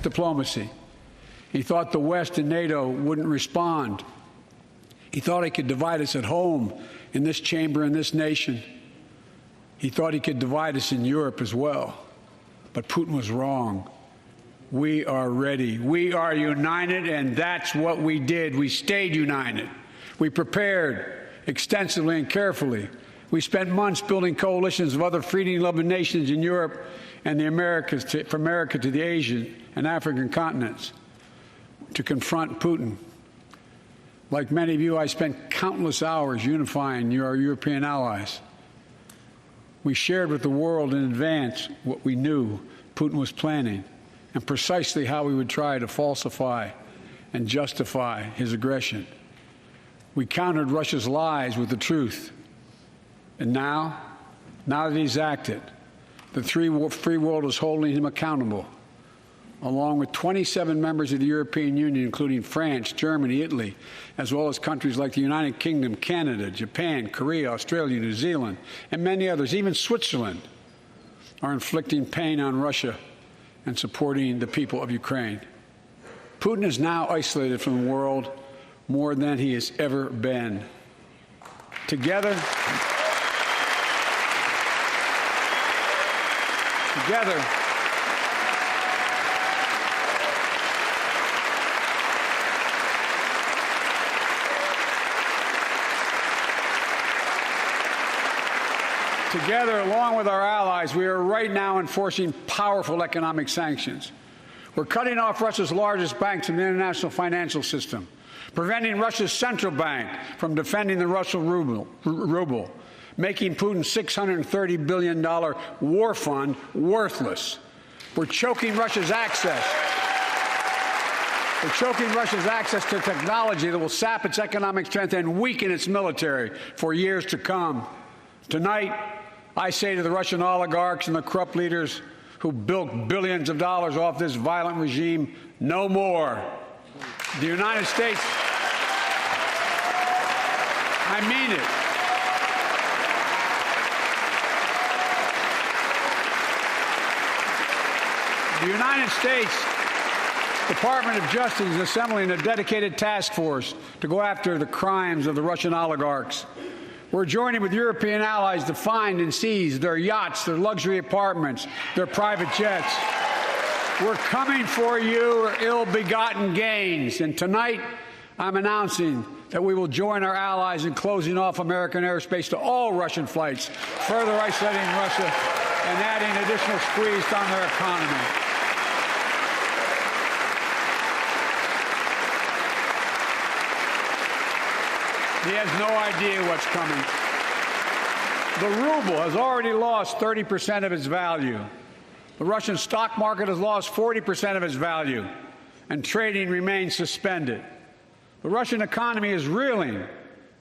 diplomacy. He thought the West and NATO wouldn't respond. He thought he could divide us at home, in this chamber, in this nation. He thought he could divide us in Europe as well. But Putin was wrong. We are ready. We are united, and that's what we did. We stayed united. We prepared extensively and carefully. We spent months building coalitions of other freedom-loving nations in Europe and the Americas, from America to the Asian and African continents, to confront Putin. Like many of you, I spent countless hours unifying our European allies. We shared with the world in advance what we knew Putin was planning and precisely how we would try to falsify and justify his aggression. We countered Russia's lies with the truth. And now that he's acted, the free world is holding him accountable, along with 27 members of the European Union, including France, Germany, Italy, as well as countries like the United Kingdom, Canada, Japan, Korea, Australia, New Zealand, and many others. Even Switzerland are inflicting pain on Russia and supporting the people of Ukraine. Putin is now isolated from the world more than he has ever been. Together, along with our allies, we are right now enforcing powerful economic sanctions. We're cutting off Russia's largest banks in the international financial system, preventing Russia's central bank from defending the Russian ruble, making Putin's $630 billion war fund worthless. We're choking Russia's access. We're choking Russia's access to technology that will sap its economic strength and weaken its military for years to come. Tonight, I say to the Russian oligarchs and the corrupt leaders who bilked billions of dollars off this violent regime, no more. The United States, I mean it. The United States Department of Justice is assembling a dedicated task force to go after the crimes of the Russian oligarchs. We're joining with European allies to find and seize their yachts, their luxury apartments, their private jets. We're coming for your ill-begotten gains. And tonight, I'm announcing that we will join our allies in closing off American airspace to all Russian flights, further isolating Russia and adding additional squeeze on their economy. He has no idea what's coming. The ruble has already lost 30% of its value. The Russian stock market has lost 40% of its value, and trading remains suspended. The Russian economy is reeling,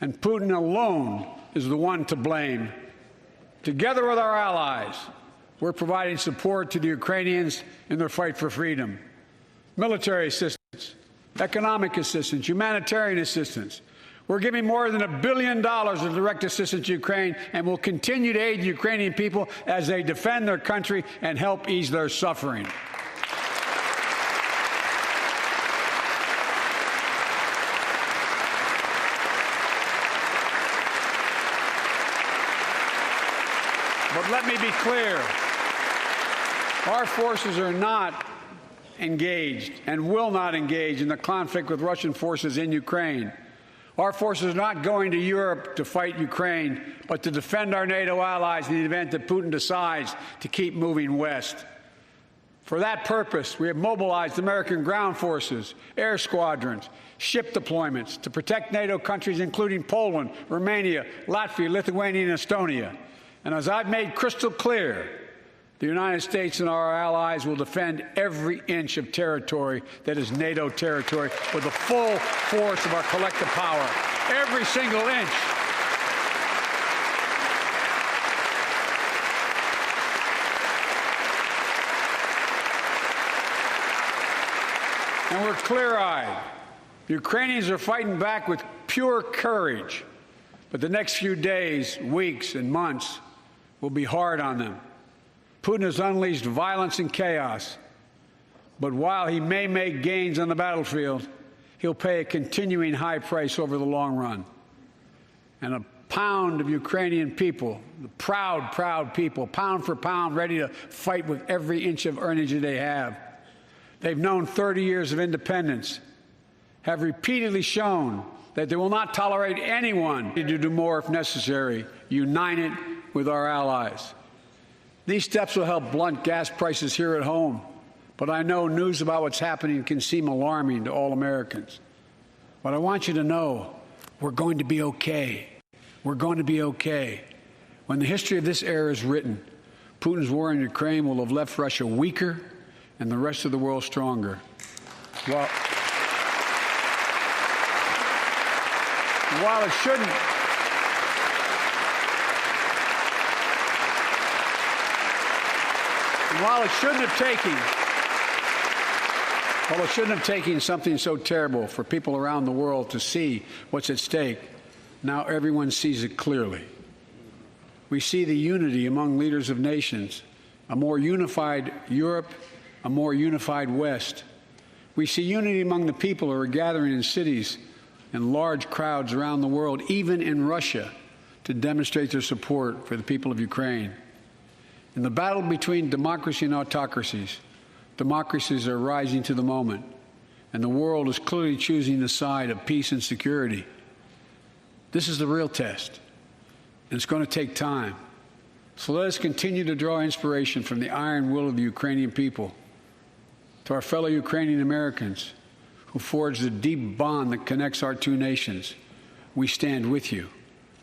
and Putin alone is the one to blame. Together with our allies, we're providing support to the Ukrainians in their fight for freedom. Military assistance, economic assistance, humanitarian assistance. We're giving more than $1 billion of direct assistance to Ukraine, and will continue to aid the Ukrainian people as they defend their country and help ease their suffering. But let me be clear. Our forces are not engaged and will not engage in the conflict with Russian forces in Ukraine. Our forces are not going to Europe to fight Ukraine, but to defend our NATO allies in the event that Putin decides to keep moving west. For that purpose, we have mobilized American ground forces, air squadrons, ship deployments to protect NATO countries, including Poland, Romania, Latvia, Lithuania, and Estonia. And as I've made crystal clear, the United States and our allies will defend every inch of territory that is NATO territory with the full force of our collective power. Every single inch. And we're clear-eyed. The Ukrainians are fighting back with pure courage. But the next few days, weeks, and months will be hard on them. Putin has unleashed violence and chaos. But while he may make gains on the battlefield, he'll pay a continuing high price over the long run. And a pound of Ukrainian people, the proud, proud people, pound for pound, ready to fight with every inch of energy they have. They've known 30 years of independence, have repeatedly shown that they will not tolerate anyone to do more if necessary, united with our allies. These steps will help blunt gas prices here at home, but I know news about what's happening can seem alarming to all Americans. But I want you to know we're going to be okay. We're going to be okay. When the history of this era is written, Putin's war in Ukraine will have left Russia weaker and the rest of the world stronger. While it shouldn't have taken something so terrible for people around the world to see what's at stake, now everyone sees it clearly. We see the unity among leaders of nations, a more unified Europe, a more unified West. We see unity among the people who are gathering in cities and large crowds around the world, even in Russia, to demonstrate their support for the people of Ukraine. In the battle between democracy and autocracies, democracies are rising to the moment, and the world is clearly choosing the side of peace and security. This is the real test, and it's going to take time. So let us continue to draw inspiration from the iron will of the Ukrainian people. To our fellow Ukrainian Americans who forged the deep bond that connects our two nations, we stand with you.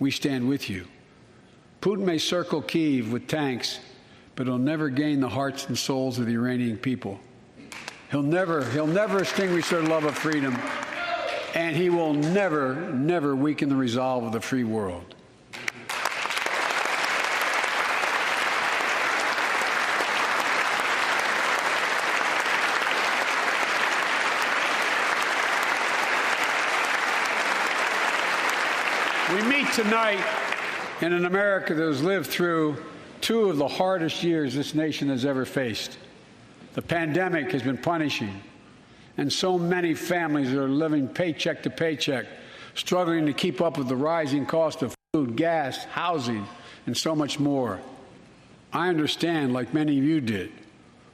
We stand with you. Putin may circle Kyiv with tanks, but he'll never gain the hearts and souls of the Iranian people. He'll never extinguish their love of freedom, and he will never weaken the resolve of the free world. We meet tonight in an America that has lived through two of the hardest years this nation has ever faced. The pandemic has been punishing, and so many families are living paycheck to paycheck, struggling to keep up with the rising cost of food, gas, housing, and so much more. I understand, like many of you did.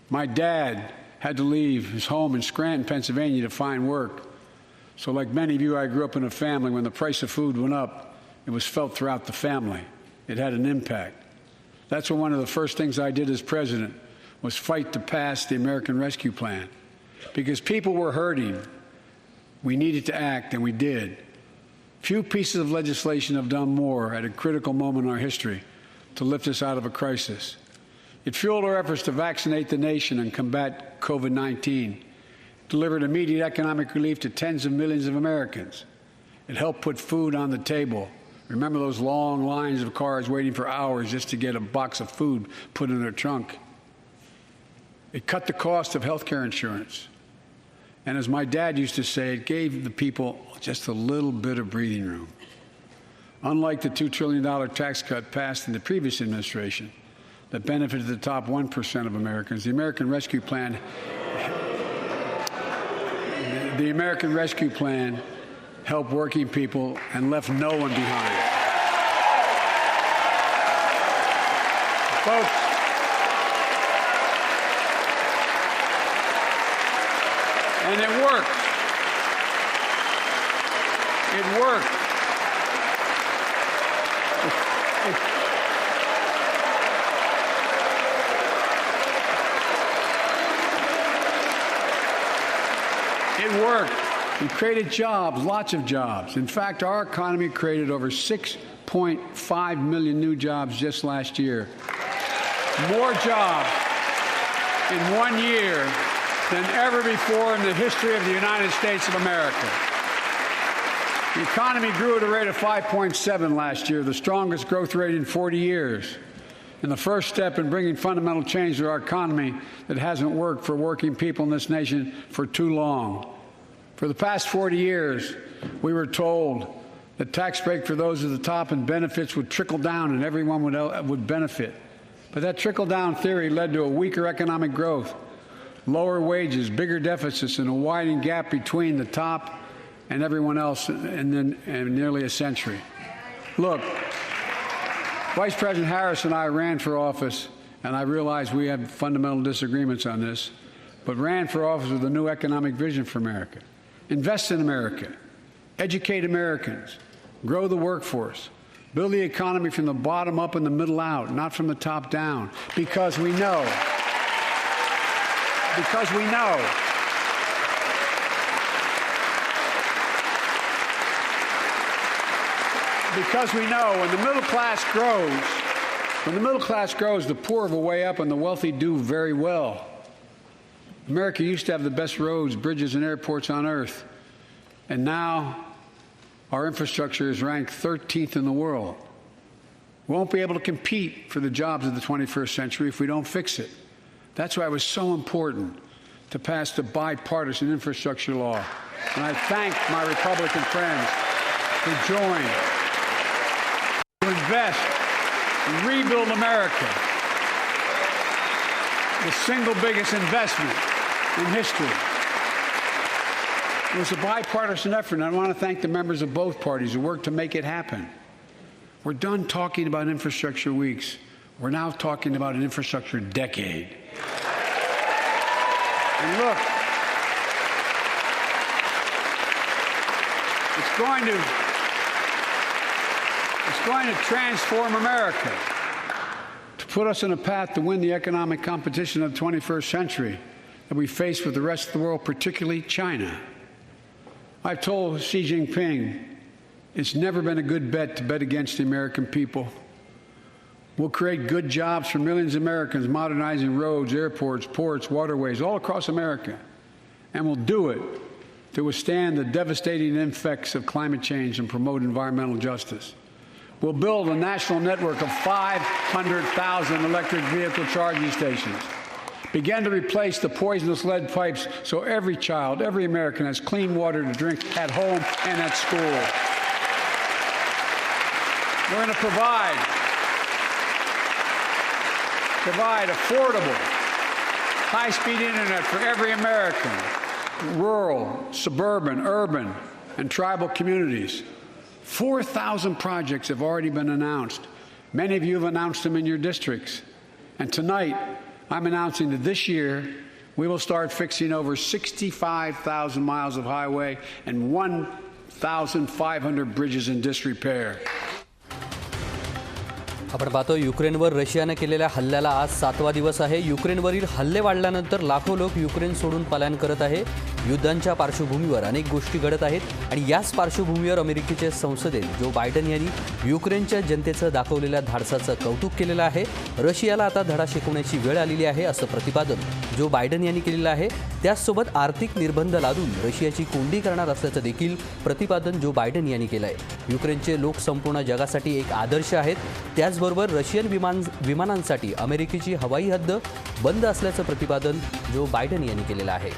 My dad had to leave his home in Scranton, Pennsylvania to find work. So like many of you, I grew up in a family when the price of food went up, it was felt throughout the family. It had an impact. That's when one of the first things I did as president was fight to pass the American Rescue Plan. Because people were hurting, we needed to act, and we did. Few pieces of legislation have done more at a critical moment in our history to lift us out of a crisis. It fueled our efforts to vaccinate the nation and combat COVID-19, delivered immediate economic relief to tens of millions of Americans. It helped put food on the table. Remember those long lines of cars waiting for hours just to get a box of food put in their trunk. It cut the cost of health care insurance. And as my dad used to say, it gave the people just a little bit of breathing room. Unlike the $2 trillion tax cut passed in the previous administration that benefited the top 1% of Americans, the American Rescue Plan helped working people and left no one behind. Folks, and it worked. It worked. It worked. We created jobs, lots of jobs. In fact, our economy created over 6.5 million new jobs just last year. More jobs in 1 year than ever before in the history of the United States of America. The economy grew at a rate of 5.7 last year, the strongest growth rate in 40 years. And the first step in bringing fundamental change to our economy that hasn't worked for working people in this nation for too long. For the past 40 years, we were told that tax break for those at the top and benefits would trickle down and everyone would benefit. But that trickle-down theory led to a weaker economic growth, lower wages, bigger deficits, and a widening gap between the top and everyone else in nearly a century. Look, Vice President Harris and I ran for office, and I realize we have fundamental disagreements on this, but ran for office with a new economic vision for America. Invest in America, educate Americans, grow the workforce, build the economy from the bottom up and the middle out, not from the top down, because we know when the middle class grows, the poor will way up and the wealthy do very well. America used to have the best roads, bridges, and airports on earth, and now our infrastructure is ranked 13th in the world. We won't be able to compete for the jobs of the 21st century if we don't fix it. That's why it was so important to pass the bipartisan infrastructure law. And I thank my Republican friends who joined to invest and rebuild America, the single biggest investment in history. It was a bipartisan effort, and I want to thank the members of both parties who worked to make it happen. We're done talking about infrastructure weeks. We're now talking about an infrastructure decade. And look, it's going to transform America, to put us on a path to win the economic competition of the 21st century that we face with the rest of the world, particularly China. I've told Xi Jinping it's never been a good bet to bet against the American people. We'll create good jobs for millions of Americans, modernizing roads, airports, ports, waterways, all across America. And we'll do it to withstand the devastating effects of climate change and promote environmental justice. We'll build a national network of 500,000 electric vehicle charging stations. Begin to replace the poisonous lead pipes so every child, every American has clean water to drink at home and at school. We're going to provide affordable, high-speed internet for every American, rural, suburban, urban, and tribal communities. 4,000 projects have already been announced. Many of you have announced them in your districts. And tonight, I'm announcing that this year, we will start fixing over 65,000 miles of highway and 1,500 bridges in disrepair. आपण पाहतो युक्रेनवर रशियाने केलेल्या हल्ल्याला आज 7वा दिवस आहे. युक्रेनवरील हल्ले वाढल्यानंतर लाखो लोक युक्रेन सोडून पलायन करत आहे. युद्धांच्या पार्श्वभूमीवर अनेक गोष्टी घडत आहेत आणि याच पार्श्वभूमीवर अमेरिकेच्या संसदेत जो बायडन यांनी युक्रेनच्या जनतेचं दाखवलेल्या धाडसाचं कौतुक केलेलं आहे. रशियाला आता धडा शिकवण्याची वेळ आलेली आहे असं प्रतिपादन जो बायडन यांनी केलेलं आहे. त्याचसोबत आर्थिक निर्बंध लादून रशियाची कोंडी करणार असल्याचं देखील प्रतिपादन जो बायडन यांनी केलं आहे. युक्रेनचे लोक संपूर्ण जगासाठी एक आदर्श आहेत. त्याचबरोबर रशियन विमानांसाठी अमेरिकेची हवाई हद्द बंद असल्याचं प्रतिपादन जो बायडन यांनी केलेलं आहे.